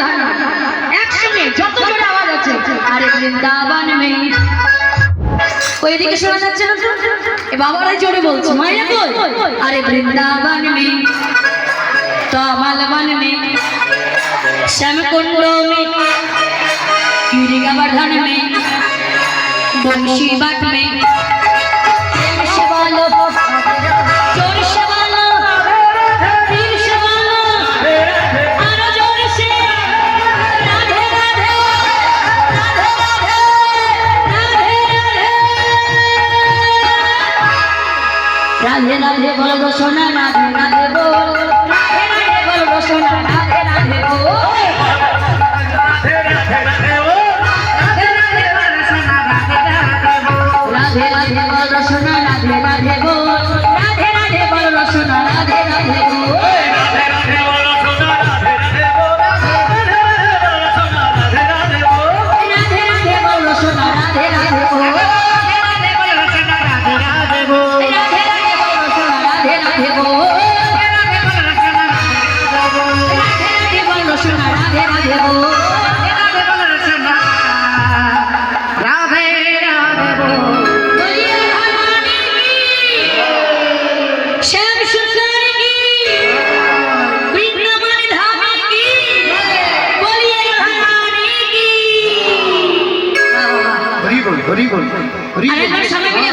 রাধা একসঙ্গে যত জোরে আওয়াজ আছে। আরে বৃন্দাবন মে ওইদিকে শোনা যাচ্ছে না তো, এ বাবারাই জোরে বলছে মাইয়া কই। আরে বৃন্দাবন মে कमल वन में श्याम कुंडों में गिरि गोवर्धन में बंशी बट में राधे राधे बोलो सोना राधे राधे बोल, राधे राधे बोलो सोना राधे राधे बोल, राधे राधे बोलो सोना राधे राधे बोल, राधे राधे बोलो सोना राधे राधे बोल, राधे राधे बोलो सोना राधे राधे बोल, राधे राधे बोलो सोना राधे राधे बोल, राधे राधे बोलो सोना राधे राधे बोल, राधे राधे बोलो सोना राधे राधे बोल, राधे राधे बोलो सोना राधे राधे बोल, राधे राधे बोलो बोलिए भगवानी की, श्याम सुंदर की, वृंदावन धाम की, बोलिए भगवानी की। हरि बोल हरि बोल हरि बोल। अरे समय में